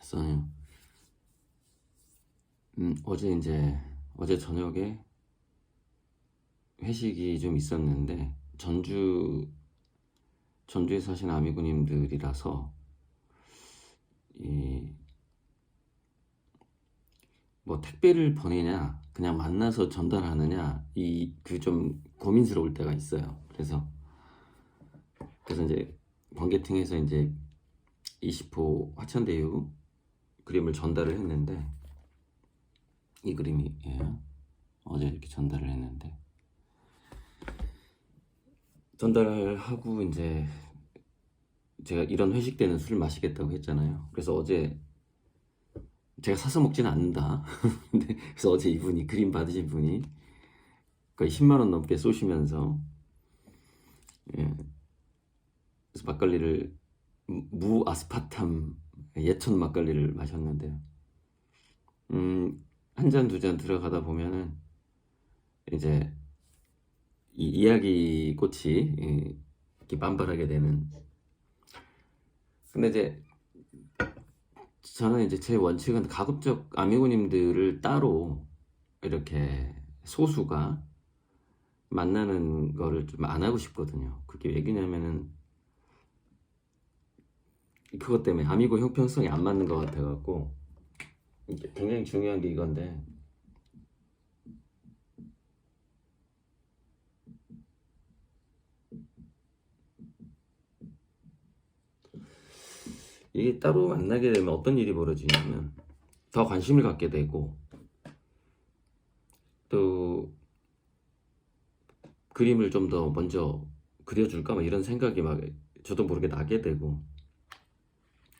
써요. 어제 저녁에 회식이 좀 있었는데 전주에 사신 아미고님들이라서 이 뭐 택배를 보내냐 그냥 만나서 전달하느냐 이 그 좀 고민스러울 때가 있어요. 그래서 이제 번개팅에서 이제 20호 화천대유 그림을 전달을 했는데 이 그림이에요. 어제 이렇게 전달을 했는데 전달을 하고 이제 제가 이런 회식 때는 술을 마시겠다고 했잖아요. 그래서 어제 제가 사서 먹지는 않는다. 근데 그래서 어제 이분이 그림 받으신 분이 거의 10만 원 넘게 쏘시면서 예, 그래서 막걸리를 무아스파탐 예천 막걸리를 마셨는데요. 한 잔 두 잔 들어가다 보면은 이제 이 이야기 꽃이 이렇게 만발하게 되는. 근데 이제 저는 이제 제 원칙은 가급적 아미고님들을 따로 이렇게 소수가 만나는 거를 좀 안 하고 싶거든요. 그게 왜냐면은 그것 때문에 아미고 형평성이 안 맞는 것 같아갖고 이게 굉장히 중요한 게 이건데 이게 따로 만나게 되면 어떤 일이 벌어지냐면 더 관심을 갖게 되고 또 그림을 좀 더 먼저 그려줄까 막 이런 생각이 막 저도 모르게 나게 되고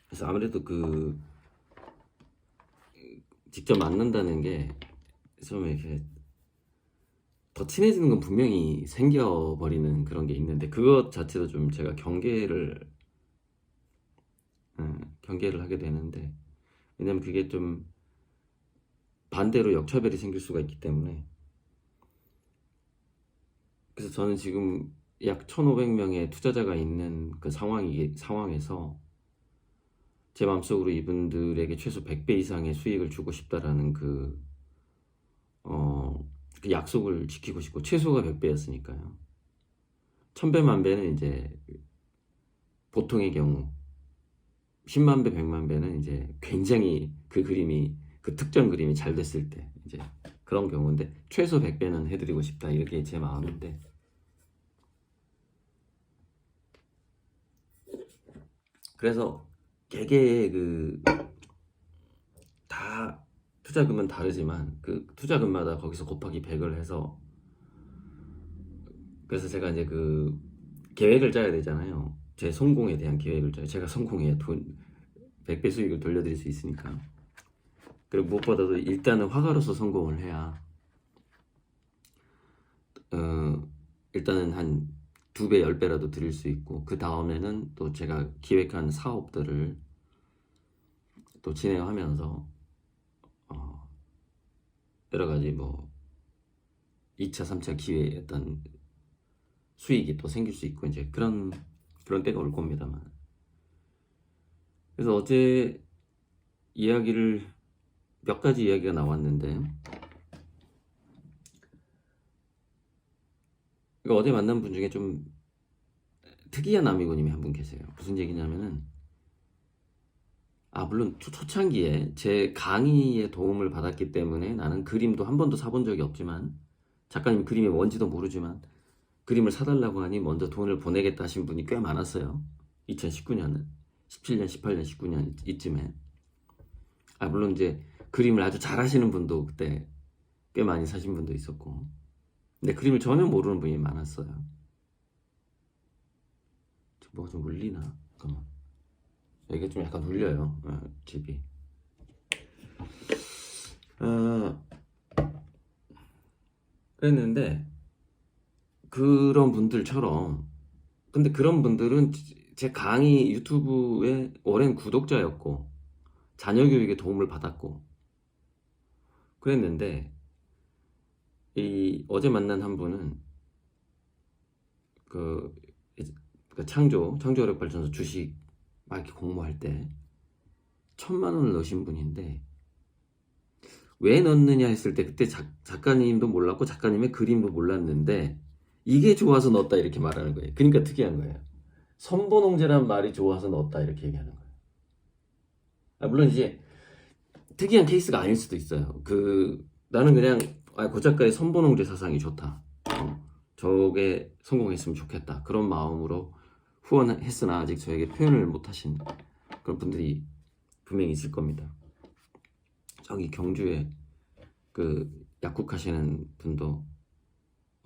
그래서 아무래도 그 직접 만난다는 게 좀 이렇게 더 친해지는 건 분명히 생겨버리는 그런 게 있는데 그것 자체도 좀 제가 경계를 하게 되는데 왜냐면 그게 좀 반대로 역차별이 생길 수가 있기 때문에 그래서 저는 지금 약 1,500명의 투자자가 있는 그 상황에서 제 마음속으로 이분들에게 최소 100배 이상의 수익을 주고 싶다라는 그 약속을 지키고 싶고 최소가 100배였으니까요. 1000배, 만배는 이제 보통의 경우 10만 배, 100만 배는 이제 굉장히 그 특정 그림이 잘 됐을 때 이제 그런 경우인데 최소 100배는 해드리고 싶다 이렇게 제 마음인데 그래서 개개의 다 투자금은 다르지만 그 투자금마다 거기서 곱하기 100을 해서 그래서 제가 이제 그 계획을 짜야 되잖아요. 제 성공에 대한 계획을 짜요. 제가 성공해야 100배 수익을 돌려드릴 수 있으니까. 그리고 무엇보다도 일단은 화가로서 성공을 해야 일단은 한 2배, 10배라도 드릴 수 있고 그 다음에는 또 제가 기획한 사업들을 또 진행하면서 여러 가지 뭐 2차, 3차 기회의 어떤 수익이 또 생길 수 있고 이제 그런 때가 올 겁니다만. 그래서 어제 몇 가지 이야기가 나왔는데 어제 만난 분 중에 좀 특이한 아미고님이 한 분 계세요. 무슨 얘기냐면은 물론 초창기에 제 강의에 도움을 받았기 때문에 나는 그림도 한 번도 사본 적이 없지만 작가님 그림이 뭔지도 모르지만 그림을 사달라고 하니 먼저 돈을 보내겠다 하신 분이 꽤 많았어요. 2019년은 17년, 18년, 19년 이쯤에 물론 이제 그림을 아주 잘하시는 분도 그때 꽤 많이 사신 분도 있었고 근데 그림을 전혀 모르는 분이 많았어요. 뭐가 좀 울리나? 잠깐만. 여기가 좀 약간 울려요. 집이. 그랬는데 그런 분들처럼 근데 그런 분들은 제 강의 유튜브의 오랜 구독자였고 자녀 교육에 도움을 받았고 그랬는데 어제 만난 한 분은 그 창조력발전소 주식 막 이렇게 공모할 때 1,000만 원을 넣으신 분인데 왜 넣느냐 했을 때 그때 작가님도 몰랐고 작가님의 그림도 몰랐는데 이게 좋아서 넣었다 이렇게 말하는 거예요. 그러니까 특이한 거예요. 선본홍제란 말이 좋아서 넣었다 이렇게 얘기하는 거예요. 물론 이제 특이한 케이스가 아닐 수도 있어요. 나는 그냥 그 작가의 선본홍제 사상이 좋다. 저게 성공했으면 좋겠다. 그런 마음으로 후원했으나 아직 저에게 표현을 못하신 그런 분들이 분명히 있을 겁니다. 저기 경주에 그 약국하시는 분도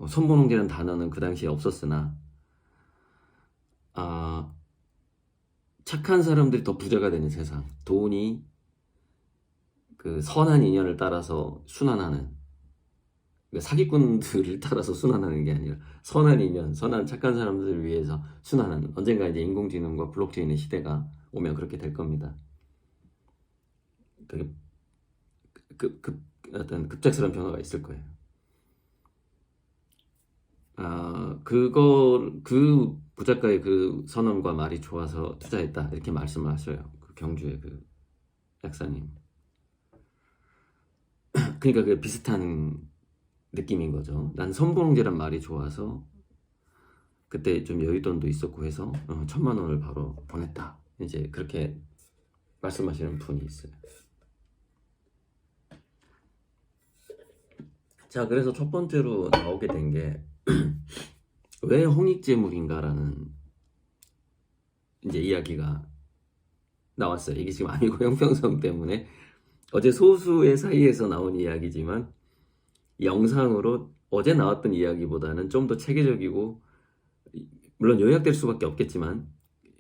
선본홍제라는 단어는 그 당시에 없었으나 착한 사람들이 더 부자가 되는 세상, 돈이 그 선한 인연을 따라서 순환하는, 그러니까 사기꾼들을 따라서 순환하는 게 아니라 선한 인연, 선한 착한 사람들을 위해서 순환하는, 언젠가 이제 인공지능과 블록체인의 시대가 오면 그렇게 될 겁니다. 되게 어떤 급작스러운 변화가 있을 거예요. 그 부작가의 그 선언과 말이 좋아서 투자했다 이렇게 말씀을 하셔요. 그 경주의 그 약사님. 그러니까 그 비슷한 느낌인 거죠. 난 선봉제란 말이 좋아서 그때 좀 여윳돈도 있었고 해서 1,000만 원을 바로 보냈다. 이제 그렇게 말씀하시는 분이 있어요. 자, 그래서 첫 번째로 나오게 된 게 왜 홍익재물인가라는 이제 이야기가 나왔어요. 이게 지금 아미고 형평성 때문에 어제 소수의 사이에서 나온 이야기지만 영상으로 어제 나왔던 이야기보다는 좀 더 체계적이고, 물론 요약될 수밖에 없겠지만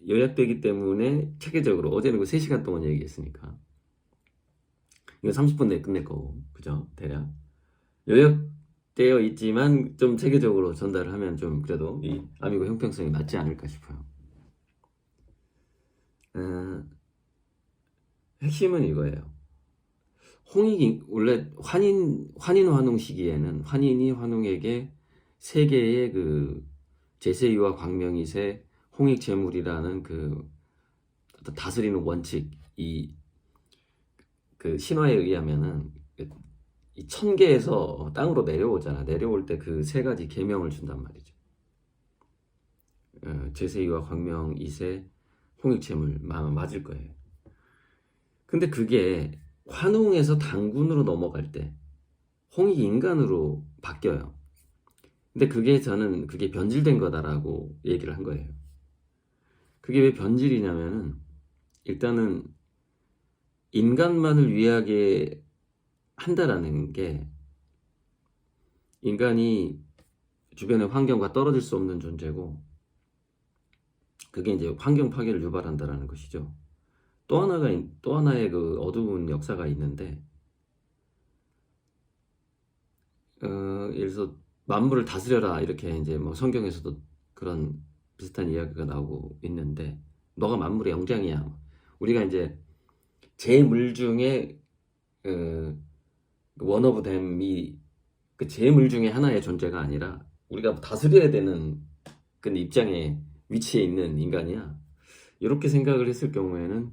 요약되기 때문에 체계적으로, 어제는 그 3시간 동안 얘기했으니까 이거 30분 내에 끝낼 거고, 그죠? 대략 요약되어 있지만 좀 체계적으로 전달을 하면 좀 그래도 이 아미고 형평성이 맞지 않을까 싶어요. 핵심은 이거예요. 홍익이 원래 환인 환웅 시기에는 환인이 환웅에게 세계의 그 제세유와 광명이세 홍익재물이라는 그 어떤 다스리는 원칙, 그 신화에 의하면은 이 천계에서 땅으로 내려오잖아. 내려올 때 그 3가지 계명을 준단 말이죠. 제세유와 광명이세 홍익재물 맞을 거예요. 근데 그게 환웅에서 단군으로 넘어갈 때 홍익인간으로 바뀌어요. 근데 저는 그게 변질된 거다라고 얘기를 한 거예요. 그게 왜 변질이냐면은 일단은 인간만을 위하게 한다라는 게, 인간이 주변의 환경과 떨어질 수 없는 존재고 그게 이제 환경 파괴를 유발한다라는 것이죠. 또 하나의 그 어두운 역사가 있는데, 예를 들어서 만물을 다스려라 이렇게 이제 뭐 성경에서도 그런 비슷한 이야기가 나오고 있는데, 너가 만물의 영장이야. 우리가 이제 제물 중에 원 오브 댐이 그 제물 중에 하나의 존재가 아니라 우리가 다스려야 되는 그 입장에 위치해 있는 인간이야. 이렇게 생각을 했을 경우에는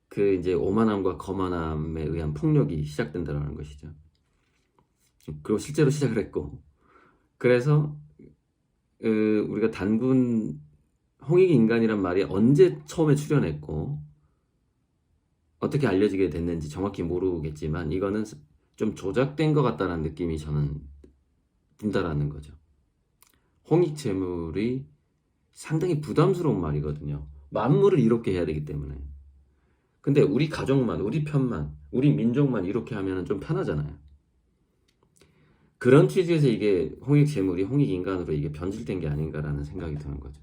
그 이제 오만함과 거만함에 의한 폭력이 시작된다는 것이죠. 그리고 실제로 시작을 했고, 그래서 우리가 단군 홍익인간이란 말이 언제 처음에 출현했고 어떻게 알려지게 됐는지 정확히 모르겠지만 이거는 좀 조작된 것 같다는 느낌이 저는 든다라는 거죠. 홍익재물이 상당히 부담스러운 말이거든요. 만물을 이롭게 해야 되기 때문에. 근데 우리 가족만, 우리 편만, 우리 민족만 이렇게 하면 좀 편하잖아요. 그런 취지에서 이게 홍익재물이 홍익인간으로 이게 변질된 게 아닌가라는 생각이 드는 거죠.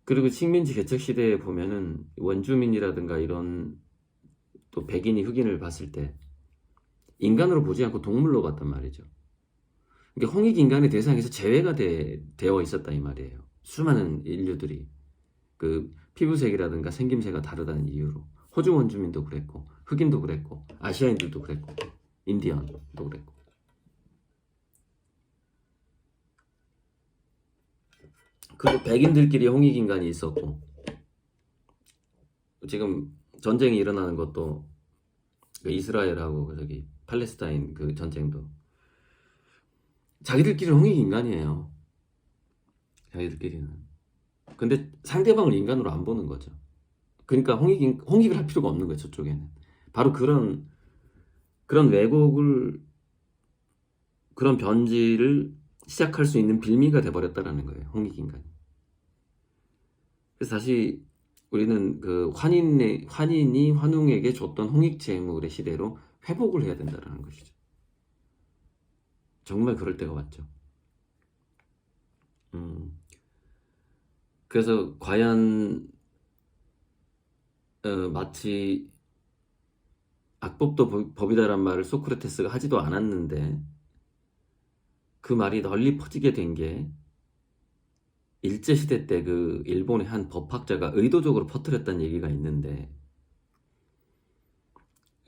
그리고 식민지 개척 시대에 보면은 원주민이라든가 이런 또 백인이 흑인을 봤을 때 인간으로 보지 않고 동물로 봤단 말이죠. 그러니까 홍익인간의 대상에서 제외가 되어 있었다 이 말이에요. 수많은 인류들이 그 피부색이라든가 생김새가 다르다는 이유로 호주 원주민도 그랬고 흑인도 그랬고 아시아인들도 그랬고 인디언도 그랬고. 그리고 백인들끼리 홍익인간이 있었고 지금 전쟁이 일어나는 것도 그 이스라엘하고 저기 팔레스타인 그 전쟁도 자기들끼리 홍익 인간이에요. 자기들끼리는. 근데 상대방을 인간으로 안 보는 거죠. 그러니까 홍익을 할 필요가 없는 거예요. 저쪽에는. 바로 그런 왜곡을, 그런 변질을 시작할 수 있는 빌미가 돼버렸다라는 거예요. 홍익 인간이. 그래서 다시 우리는 그 환인이 환웅에게 줬던 홍익 재물의 시대로 회복을 해야 된다는 것이죠. 정말 그럴 때가 왔죠. 그래서 과연 마치 악법도 법이다란 말을 소크라테스가 하지도 않았는데 그 말이 널리 퍼지게 된 게 일제시대 때 그 일본의 한 법학자가 의도적으로 퍼뜨렸다는 얘기가 있는데,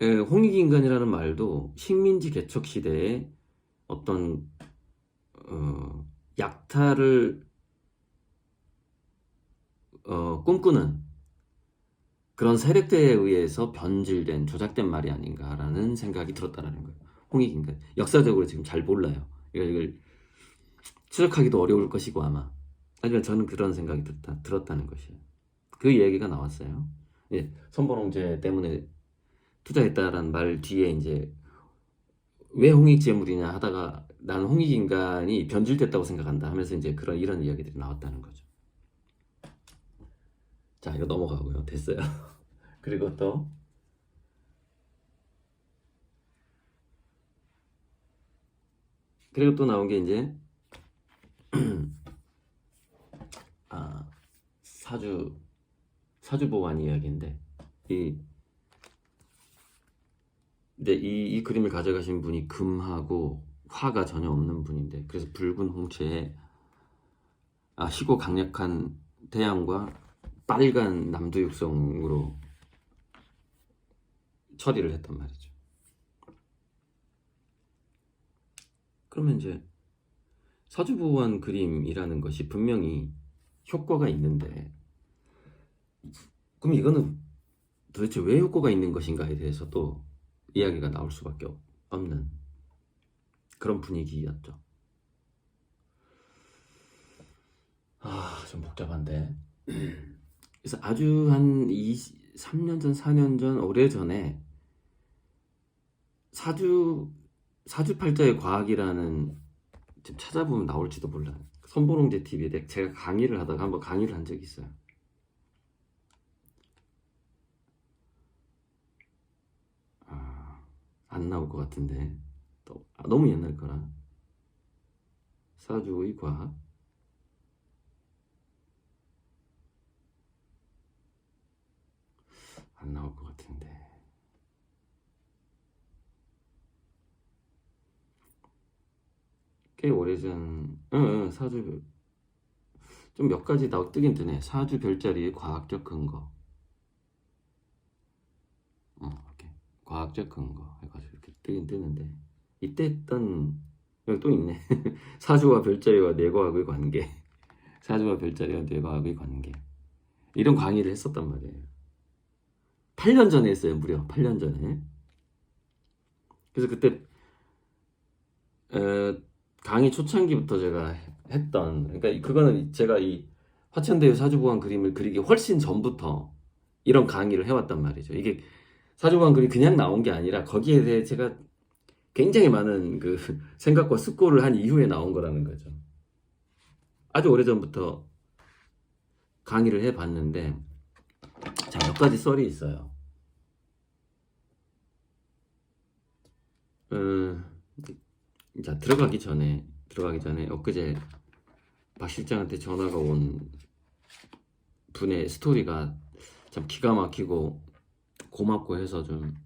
홍익인간이라는 말도 식민지 개척 시대에 어떤 약탈을 꿈꾸는 그런 세력대에 의해서 변질된 조작된 말이 아닌가라는 생각이 들었다라는 거예요. 홍익인간 역사적으로 지금 잘 몰라요. 이걸 추적하기도 어려울 것이고 아마. 하지만 저는 그런 생각이 들었다는 것이에요. 그 얘기가 나왔어요. 예, 선본홍제 때문에 투자했다라는 말 뒤에 이제 왜 홍익재물이냐 하다가 나는 홍익인간이 변질됐다고 생각한다 하면서 이제 이런 이야기들이 나왔다는 거죠. 자, 이거 넘어가고요. 됐어요. 그리고 또 나온 게 이제 사주보완 이야기인데 이 그림을 가져가신 분이 금하고 화가 전혀 없는 분인데, 그래서 붉은 홍채에 희고 강력한 태양과 빨간 남두육성으로 처리를 했단 말이죠. 그러면 이제 사주보완 그림이라는 것이 분명히 효과가 있는데, 그럼 이거는 도대체 왜 효과가 있는 것인가에 대해서 또 이야기가 나올 수밖에 없는 그런 분위기였죠. 좀 복잡한데. 그래서 아주 한 3년 전, 4년 전, 오래전에 사주팔자의 과학이라는, 지금 찾아보면 나올지도 몰라요. 선보롱제 TV에 제가 강의를 하다가 한번 강의를 한 적이 있어요. 안 나올 것 같은데 너무 옛날 거라. 사주의 과학. 안 나올 것 같은데. 꽤 오래전. 사주 좀 몇 가지 뜨긴 뜨네. 사주 별자리의 과학적 근거. 이렇게 과학적 근거 해가지고 이렇게 뜨긴 뜨는데, 이때 했던, 여기 또 있네. 사주와 별자리와 뇌과학의 관계. 사주와 별자리와 뇌과학의 관계. 이런 강의를 했었단 말이에요. 8년 전에 했어요. 무려 8년 전에. 그래서 그때 강의 초창기부터 제가 했던, 그러니까 그거는 제가 이 화천대유 사주보완 그림을 그리기 훨씬 전부터 이런 강의를 해왔단 말이죠. 이게 사주보완 그림이 그냥 나온 게 아니라 거기에 대해 제가 굉장히 많은 그 생각과 숙고를 한 이후에 나온 거라는 거죠. 아주 오래전부터 강의를 해봤는데, 자, 몇 가지 썰이 있어요. 자, 들어가기 전에 엊그제 박 실장한테 전화가 온 분의 스토리가 참 기가 막히고 고맙고 해서 좀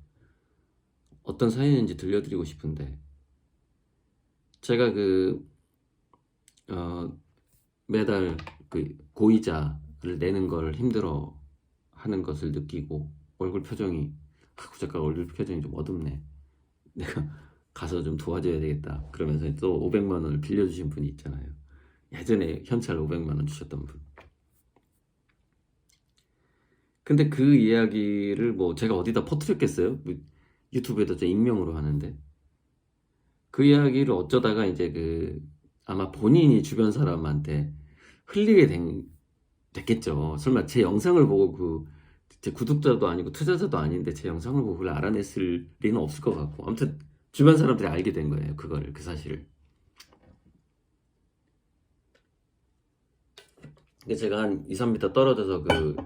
어떤 사연인지 들려드리고 싶은데, 제가 매달 그 고이자를 내는 걸 힘들어 하는 것을 느끼고, 얼굴 표정이, 잠깐 얼굴 표정이 좀 어둡네. 내가 가서 좀 도와줘야 되겠다 그러면서 또 500만 원을 빌려주신 분이 있잖아요. 예전에 현찰 500만 원 주셨던 분. 근데 그 이야기를 뭐 제가 어디다 퍼뜨렸겠어요? 뭐 유튜브에다 저 익명으로 하는데 그 이야기를 어쩌다가 이제 아마 본인이 주변 사람한테 흘리게 됐겠죠. 설마 제 영상을 보고 제 구독자도 아니고 투자자도 아닌데 제 영상을 보고 그걸 알아냈을 리는 없을 것 같고 아무튼 주변 사람들이 알게 된 거예요. 그거를 그 사실을. 근데 제가 한 2, 3m 떨어져서 그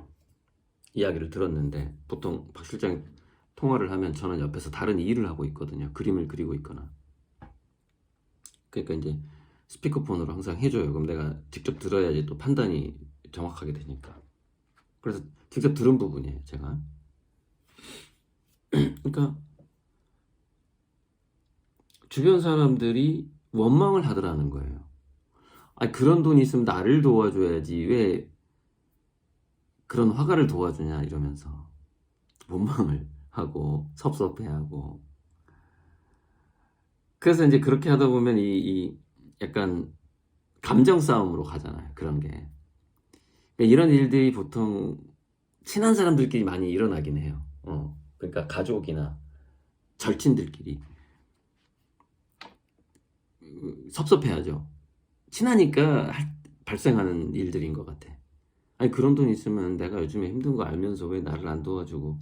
이야기를 들었는데 보통 박 실장 통화를 하면 저는 옆에서 다른 일을 하고 있거든요. 그림을 그리고 있거나. 그러니까 이제 스피커폰으로 항상 해줘요. 그럼 내가 직접 들어야지 또 판단이 정확하게 되니까. 그래서 직접 들은 부분이에요, 제가. 그러니까 주변 사람들이 원망을 하더라는 거예요. 아니, 그런 돈이 있으면 나를 도와줘야지 왜 그런 화가를 도와주냐 이러면서 원망을 하고 섭섭해하고. 그래서 이제 그렇게 하다 보면 이 약간 감정 싸움으로 가잖아요. 그런 게. 그러니까 이런 일들이 보통 친한 사람들끼리 많이 일어나긴 해요. 그러니까 가족이나 절친들끼리 섭섭해하죠. 친하니까 발생하는 일들인 것 같아. 아니 그런 돈 있으면 내가 요즘에 힘든 거 알면서 왜 나를 안 도와주고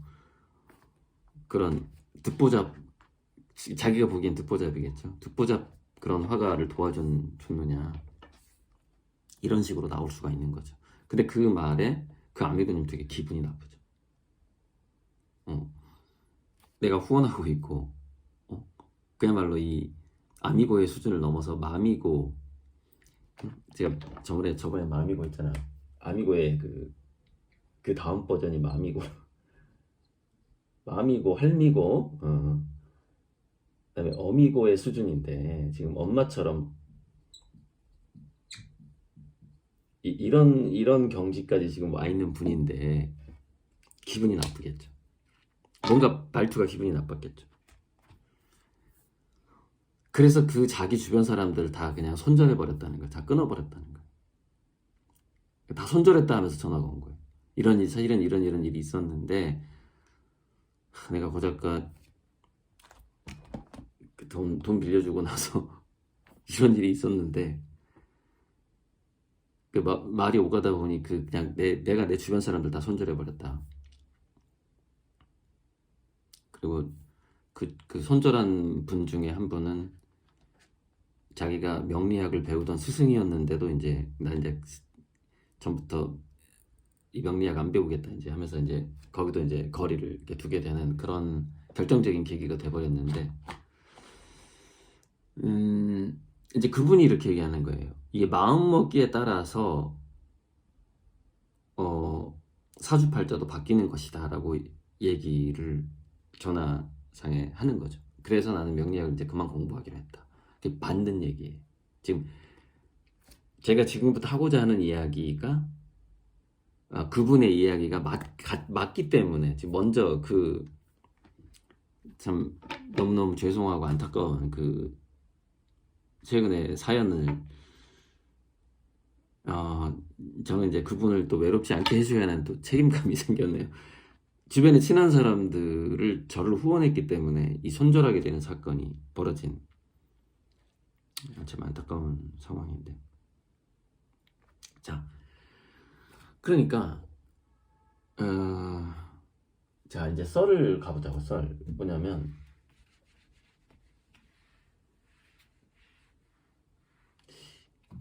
그런 듣보잡 자기가 보기엔 듣보잡이겠죠. 듣보잡 그런 화가를 도와줬느냐 이런 식으로 나올 수가 있는 거죠. 근데 그 말에 그 아미고님 되게 기분이 나쁘죠. 내가 후원하고 있고 그야말로 이 아미고의 수준을 넘어서 마미고 제가 저번에 마미고 있잖아. 아미고의 그 다음 버전이 마미고 마미고 할미고 그다음에 어미고의 수준인데 지금 엄마처럼 이런 경지까지 지금 와 있는 분인데 기분이 나쁘겠죠. 뭔가 말투가 기분이 나빴겠죠. 그래서 그 자기 주변 사람들 다 그냥 손절해 버렸다는 거예요. 다 끊어 버렸다는 거예요. 다 손절했다 하면서 전화가 온 거예요. 이런 일, 사실은 이런 일이 있었는데 내가 고작가 돈 빌려주고 나서 이런 일이 있었는데 말이 오가다 보니 그냥 내가 내 주변 사람들 다 손절해 버렸다. 그리고 그 손절한 분 중에 한 분은 자기가 명리학을 배우던 스승이었는데도 이제 나 이제 전부터 이 명리학 안 배우겠다 이제 하면서 이제 거기도 이제 거리를 이렇게 두게 되는 그런 결정적인 계기가 돼버렸는데 이제 그분이 이렇게 얘기하는 거예요. 이게 마음먹기에 따라서 사주팔자도 바뀌는 것이다 라고 얘기를 전화상에 하는 거죠. 그래서 나는 명리학을 이제 그만 공부하기로 했다. 그게 맞는 얘기예요. 지금 제가 지금부터 하고자 하는 이야기가 그분의 이야기가 맞기 때문에 지금 먼저 참 너무너무 죄송하고 안타까운 최근에 사연을 저는 이제 그분을 또 외롭지 않게 해줘야 하는 또 책임감이 생겼네요. 주변에 친한 사람들을 저를 후원했기 때문에 이 손절하게 되는 사건이 벌어진 참 안타까운 상황인데. 자, 그러니까 자 이제 썰을 가보자고. 썰 뭐냐면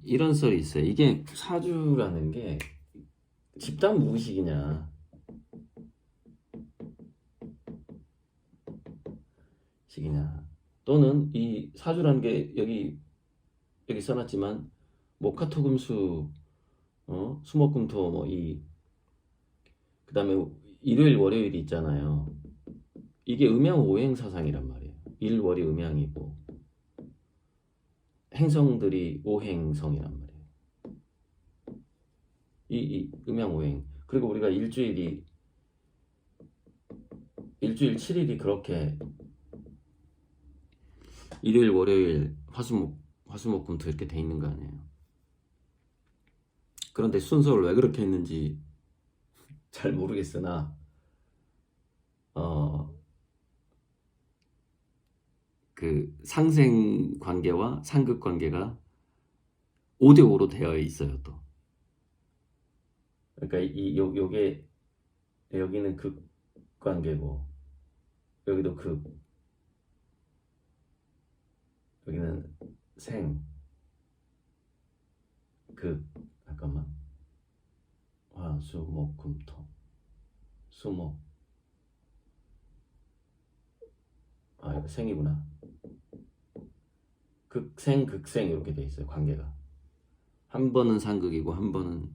이런 썰이 있어요. 이게 사주라는 게 집단 무의식이냐 식이냐 또는 이 사주라는 게 여기 써놨지만 목화토금수 수목금토 그 다음에 일요일 월요일이 있잖아요. 이게 음양오행 사상이란 말이에요. 일월이 음양이고 행성들이 오행성이란 말이에요. 이 음양오행. 그리고 우리가 일주일 7일이 그렇게 일요일 월요일 화수목금토 이렇게 돼 있는 거 아니에요. 그런데 순서를 왜 그렇게 했는지 잘 모르겠으나 어, 그 상생 관계와 상극 관계가 5대5로 되어 있어요 또. 그러니까 요게 여기는 극 관계고 여기도 극, 여기는 생, 극. 잠깐만. 화, 수, 목, 금, 토. 수목. 아, 이거 생이구나. 극생, 극생 이렇게 돼 있어요 관계가. 한 번은 상극이고 한 번은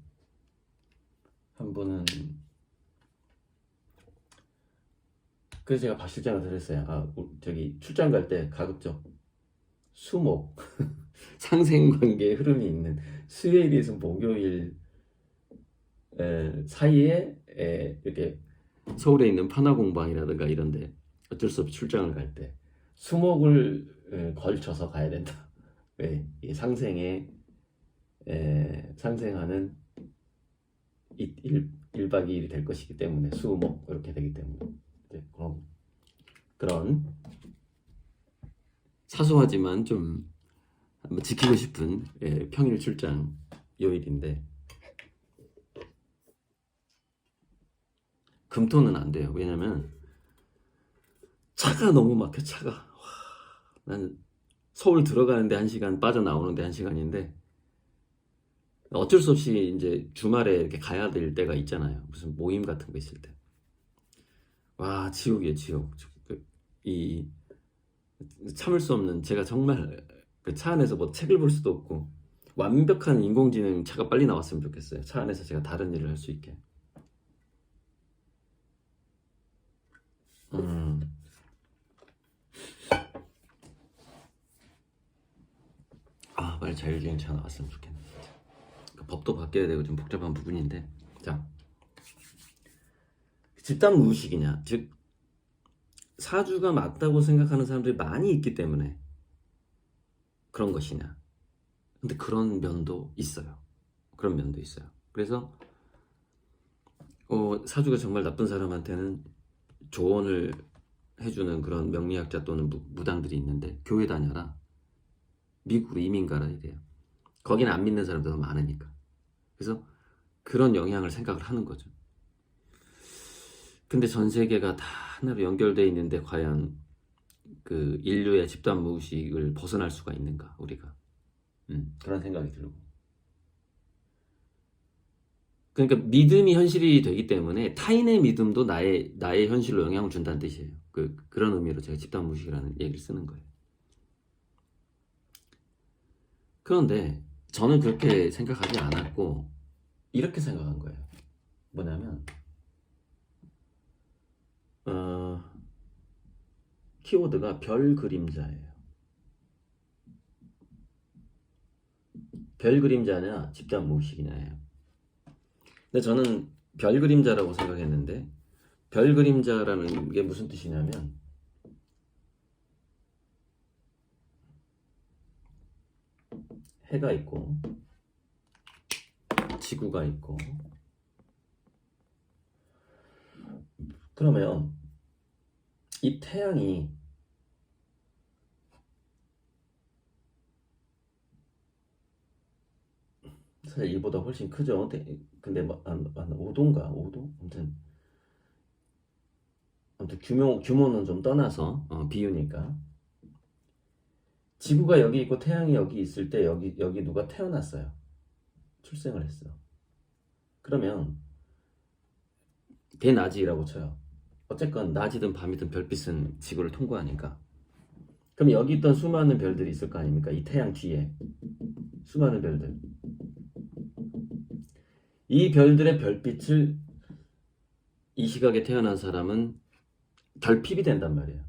그래서 제가 박 실장한테 그랬어요. 저기 출장 갈 때 가급적 수목 상생관계의 흐름이 있는 수요일에서 목요일 사이에 이렇게 서울에 있는 판화공방이라든가 이런데 어쩔 수 없이 출장을 갈 때 수목을 걸쳐서 가야 된다. 왜? 이 상생에 상생하는 1박 2일이 될 것이기 때문에 수목 이렇게 되기 때문에 그런 사소하지만 좀 한번 지키고 싶은 평일 출장 요일인데 금토는 안 돼요. 왜냐면 차가 너무 막혀. 차가 난 서울 들어가는데 1시간, 빠져나오는데 1시간인데 어쩔 수 없이 이제 주말에 이렇게 가야 될 때가 있잖아요. 무슨 모임 같은 거 있을 때. 와, 지옥이에요, 지옥. 이 참을 수 없는, 제가 정말 그 차 안에서 뭐 책을 볼 수도 없고 완벽한 인공지능 차가 빨리 나왔으면 좋겠어요. 차 안에서 제가 다른 일을 할 수 있게. 빨리 자율주행 차 나왔으면 좋겠네. 법도 바뀌어야 되고 좀 복잡한 부분인데, 자, 집단 무의식이냐, 즉 사주가 맞다고 생각하는 사람들이 많이 있기 때문에 그런 것이냐. 근데 그런 면도 있어요. 그런 면도 있어요. 그래서 사주가 정말 나쁜 사람한테는 조언을 해주는 그런 명리학자 또는 무당들이 있는데, 교회 다녀라, 미국으로 이민 가라 이래요. 거기는 안 믿는 사람들 더 많으니까. 그래서 그런 영향을 생각을 하는 거죠. 근데 전 세계가 다 하나로 연결되어 있는데 과연 그 인류의 집단 무의식을 벗어날 수가 있는가, 우리가. 그런 생각이 들고. 그러니까 믿음이 현실이 되기 때문에 타인의 믿음도 나의 현실로 영향을 준다는 뜻이에요. 그런 의미로 제가 집단 무의식이라는 얘기를 쓰는 거예요. 그런데 저는 그렇게 생각하지 않았고 이렇게 생각한 거예요. 뭐냐면 키워드가 별 그림자예요. 별 그림자냐 집단 무의식이냐예요. 근데 저는 별 그림자라고 생각했는데, 별 그림자라는 게 무슨 뜻이냐면 해가 있고 지구가 있고, 그러면 이 태양이 사실 이보다 훨씬 크죠. 근데 한 5도인가? 5도? 아무튼 규모는 좀 떠나서 비유니까 지구가 여기 있고 태양이 여기 있을 때 여기 누가 태어났어요. 출생을 했어. 그러면 대낮이라고 쳐요. 어쨌건 낮이든 밤이든 별빛은 지구를 통과하니까. 그럼 여기 있던 수많은 별들이 있을 거 아닙니까? 이 태양 뒤에 수많은 별들. 이 별들의 별빛을 이 시각에 태어난 사람은 결핍이 된단 말이에요.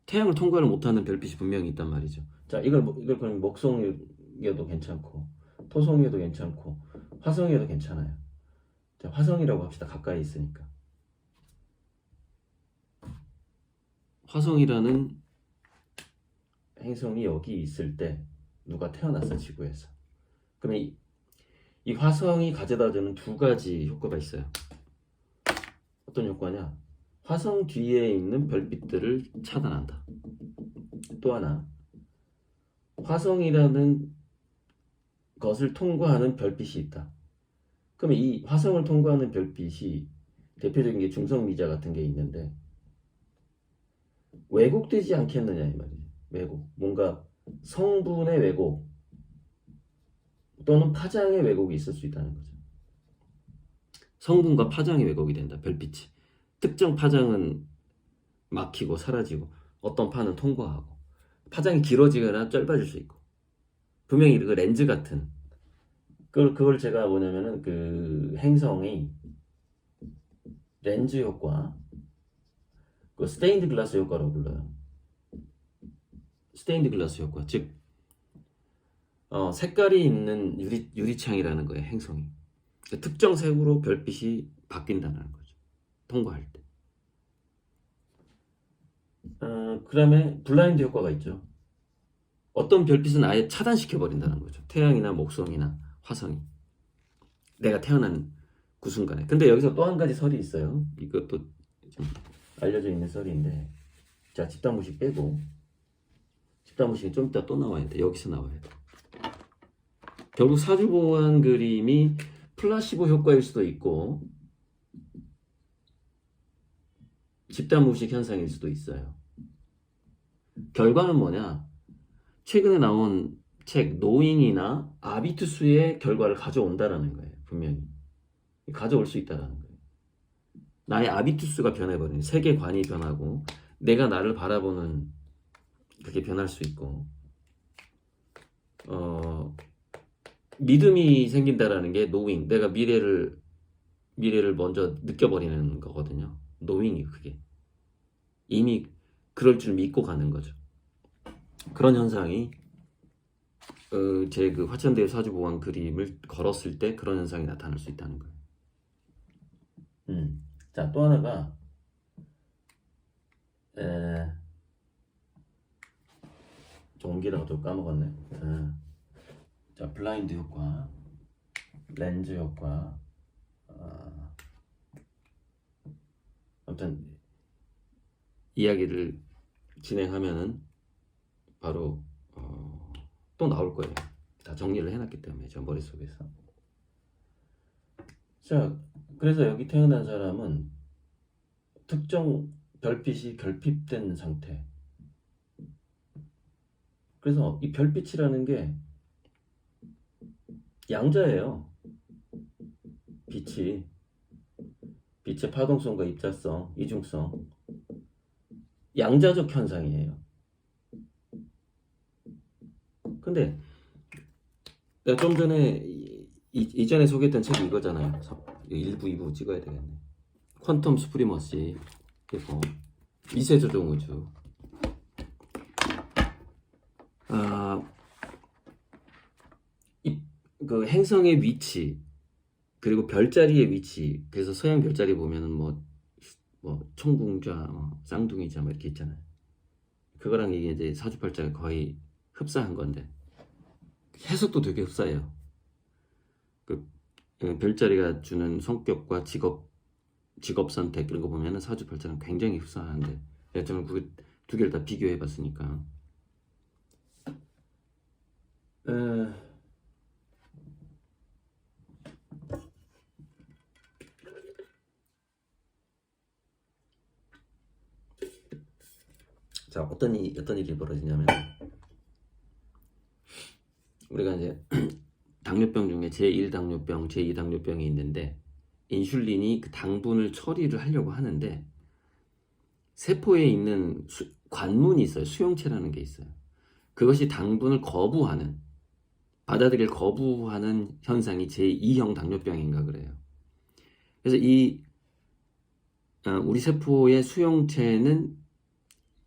태양을 통과를 못하는 별빛이 분명히 있단 말이죠. 자, 이걸 그럼 목성이어도 괜찮고 토성이어도 괜찮고 화성이어도 괜찮아요. 자, 화성이라고 합시다. 가까이 있으니까. 화성이라는 행성이 여기 있을 때 누가 태어났어, 지구에서. 그러면 이 화성이 가져다주는 두 가지 효과가 있어요. 어떤 효과냐? 화성 뒤에 있는 별빛들을 차단한다. 또 하나, 화성이라는 것을 통과하는 별빛이 있다. 그러면 이 화성을 통과하는 별빛이 대표적인 게 중성미자 같은 게 있는데 왜곡되지 않겠느냐 이 말이지. 왜곡, 뭔가 성분의 왜곡 또는 파장의 왜곡이 있을 수 있다는 거죠. 성분과 파장의 왜곡이 된다. 별빛이 특정 파장은 막히고 사라지고 어떤 파는 통과하고 파장이 길어지거나 짧아질 수 있고 분명히 그 렌즈 같은 그걸 제가 뭐냐면은 그 행성이 렌즈 효과, 그 스테인드 글라스 효과라고 불러요. 스테인드 글라스 효과, 즉 색깔이 있는 유리창이라는 거예요. 행성이 특정 색으로 별빛이 바뀐다는 거죠. 통과할 때. 그다음에 블라인드 효과가 있죠. 어떤 별빛은 아예 차단시켜 버린다는 거죠. 태양이나 목성이나 화성이 내가 태어난 그 순간에. 근데 여기서 또 한 가지 설이 있어요. 이것도 좀 알려져 있는 설인데, 자, 집단무식 빼고, 집단무식은 좀 이따 또 나와야 돼. 여기서 나와야 돼. 결국 사주보안 그림이 플라시보 효과일 수도 있고 집단무식 현상일 수도 있어요. 결과는 뭐냐? 최근에 나온 책 노잉이나 아비투스의 결과를 가져온다라는 거예요. 분명히 가져올 수 있다라는 거예요. 나의 아비투스가 변해버리는, 세계관이 변하고 내가 나를 바라보는 그게 변할 수 있고 믿음이 생긴다라는 게 노잉, 내가 미래를 먼저 느껴버리는 거거든요. 노잉이 그게 이미 그럴 줄 믿고 가는 거죠. 그런 현상이 제 그 화천대유 사주보안 그림을 걸었을 때 그런 현상이 나타날 수 있다는 거예요. 자, 또 하나가 좀 옮기다가 또 까먹었네. 자, 블라인드 효과, 렌즈 효과, 아무튼 이야기를 진행하면은 바로 또 나올 거예요. 다 정리를 해놨기 때문에 저 머릿속에서. 자, 그래서 여기 태어난 사람은 특정 별빛이 결핍된 상태. 그래서 이 별빛이라는 게 양자예요. 빛의 파동성과 입자성, 이중성, 양자적 현상이에요. 근데 내가 좀 전에 이전에 소개했던 책이 이거잖아요. 1부, 2부 찍어야 되겠네. 퀀텀 수프리머시, 그리고 미세조종 우주. 그 행성의 위치, 그리고 별자리의 위치. 그래서 서양 별자리 보면은 뭐 총궁좌, 쌍둥이좌 뭐 이렇게 있잖아요. 그거랑 이게 이제 사주팔자가 거의 흡사한 건데 해석도 되게 흡사해요. 그 별자리가 주는 성격과 직업 선택 이런 거 보면은 사주팔자는 굉장히 흡사한데 저는 그 두 개를 다 비교해 봤으니까. 자, 어떤 일이 벌어지냐면 우리가 이제 당뇨병 중에 제1 당뇨병, 제2 당뇨병이 있는데 인슐린이 그 당분을 처리를 하려고 하는데 세포에 있는 관문이 있어요. 수용체라는 게 있어요. 그것이 당분을 받아들일 거부하는 현상이 제2형 당뇨병인가 그래요. 그래서 우리 세포의 수용체는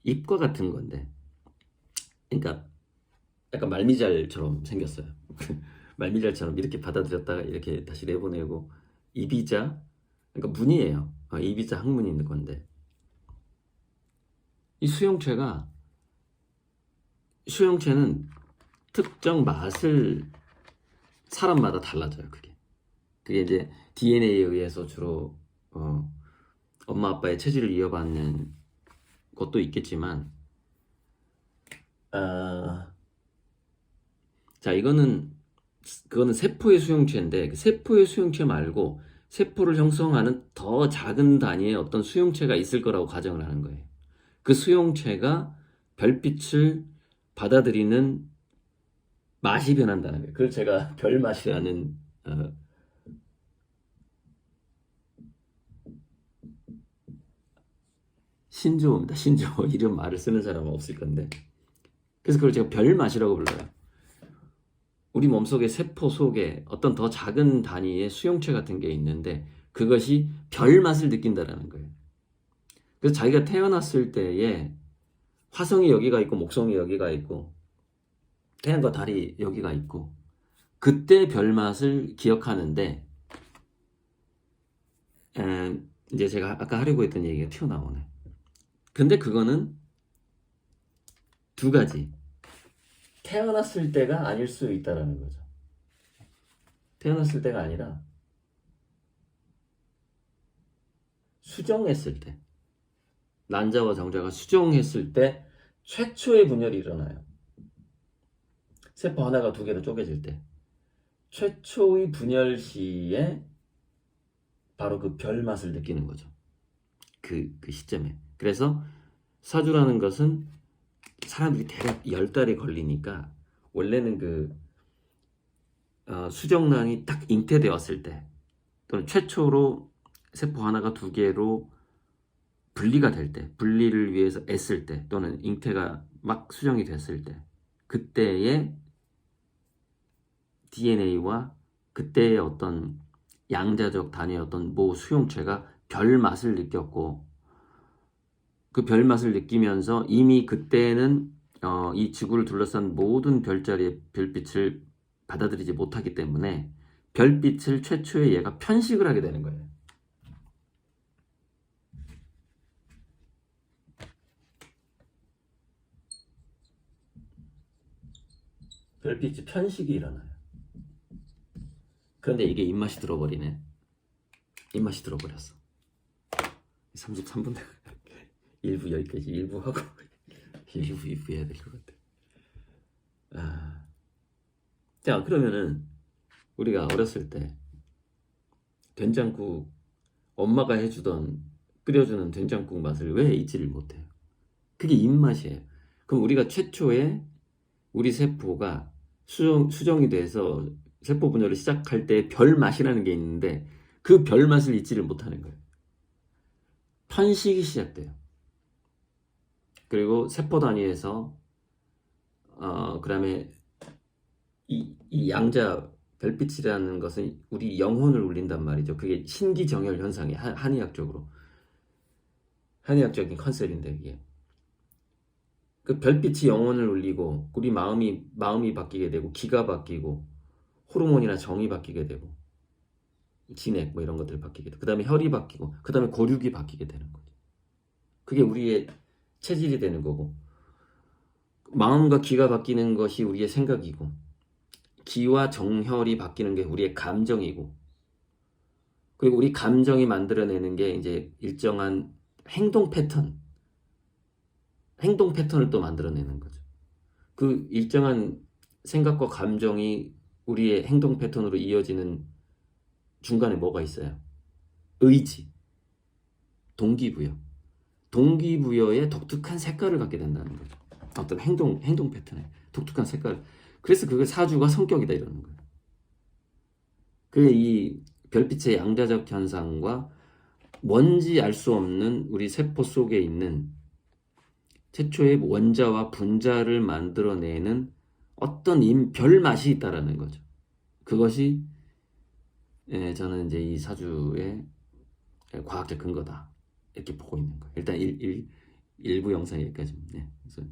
잎과 같은 건데, 그러니까 약간 말미잘처럼 생겼어요. 말미잘처럼 이렇게 받아들였다가 이렇게 다시 내보내고, 이비자, 그러니까 문이에요. 이비자 항문이 있는 건데, 이 수용체는 특정 맛을 사람마다 달라져요. 그게 이제 DNA에 의해서 주로 엄마 아빠의 체질을 이어받는 것도 있겠지만, 자, 그거는 세포의 수용체인데, 그 세포의 수용체 말고 세포를 형성하는 더 작은 단위의 어떤 수용체가 있을 거라고 가정을 하는 거예요. 그 수용체가 별빛을 받아들이는 맛이 변한다는 거예요. 그걸 제가 별맛이라는 신조어입니다. 신조어. 이런 말을 쓰는 사람은 없을 건데. 그래서 그걸 제가 별맛이라고 불러요. 우리 몸속의 세포 속에 어떤 더 작은 단위의 수용체 같은 게 있는데 그것이 별맛을 느낀다라는 거예요. 그래서 자기가 태어났을 때에 화성이 여기가 있고 목성이 여기가 있고 태양과 달이 여기가 있고 그때 별맛을 기억하는데 이제 제가 아까 하려고 했던 얘기가 튀어나오네. 근데 그거는 두 가지. 태어났을 때가 아닐 수 있다라는 거죠. 태어났을 때가 아니라 수정했을 때, 난자와 정자가 수정했을 때 최초의 분열이 일어나요. 세포 하나가 두 개로 쪼개질 때 최초의 분열 시에 바로 그 별맛을 느끼는 거죠. 그 시점에. 그래서 사주라는 것은 사람들이 대략 10달이 걸리니까 원래는 수정란이 딱 잉태되었을 때 또는 최초로 세포 하나가 두 개로 분리가 될 때, 분리를 위해서 애쓸 때 또는 잉태가 막 수정이 됐을 때 그때의 DNA와 그때의 어떤 양자적 단위의 어떤 모 수용체가 별맛을 느꼈고 그 별맛을 느끼면서 이미 그때는 이 지구를 둘러싼 모든 별자리의 별빛을 받아들이지 못하기 때문에 별빛을 최초에 얘가 편식을 하게 되는 거예요. 별빛이 편식이 일어나요. 그런데 이게 입맛이 들어버리네. 입맛이 들어버렸어. 33분 1부 여기까지 1부 하고 2부 해야 될 것 같아. 자, 그러면은 우리가 어렸을 때 된장국 엄마가 끓여주는 된장국 맛을 왜 잊지를 못해요? 그게 입맛이에요. 그럼 우리가 최초에 우리 세포가 수정이 돼서 세포 분열을 시작할 때 별맛이라는 게 있는데 그 별맛을 잊지를 못하는 거예요. 편식이 시작돼요. 그리고 세포 단위에서 그 다음에 이 양자 별빛이라는 것은 우리 영혼을 울린단 말이죠. 그게 신기정열 현상이에요. 한의학적인 컨셉인데 이게 그 별빛이 영혼을 울리고 우리 마음이 바뀌게 되고 기가 바뀌고 호르몬이나 정이 바뀌게 되고 진액 뭐 이런 것들 바뀌게 되고 그 다음에 혈이 바뀌고 그 다음에 고륙이 바뀌게 되는 거죠. 그게 우리의 체질이 되는 거고 마음과 기가 바뀌는 것이 우리의 생각이고 기와 정혈이 바뀌는 게 우리의 감정이고 그리고 우리 감정이 만들어내는 게 이제 일정한 행동 패턴을 또 만들어내는 거죠. 그 일정한 생각과 감정이 우리의 행동 패턴으로 이어지는 중간에 뭐가 있어요? 의지, 동기부여의 독특한 색깔을 갖게 된다는 거죠. 어떤 행동 패턴에 독특한 색깔. 그래서 그게 사주가 성격이다 이러는 거예요. 이 별빛의 양자적 현상과 뭔지 알 수 없는 우리 세포 속에 있는 최초의 원자와 분자를 만들어내는 어떤 별맛이 있다라는 거죠. 그것이 저는 이제 이 사주의 과학적 근거다 이렇게 보고 있는 거예요. 일단 일부 영상 여기까지입니다. 그래서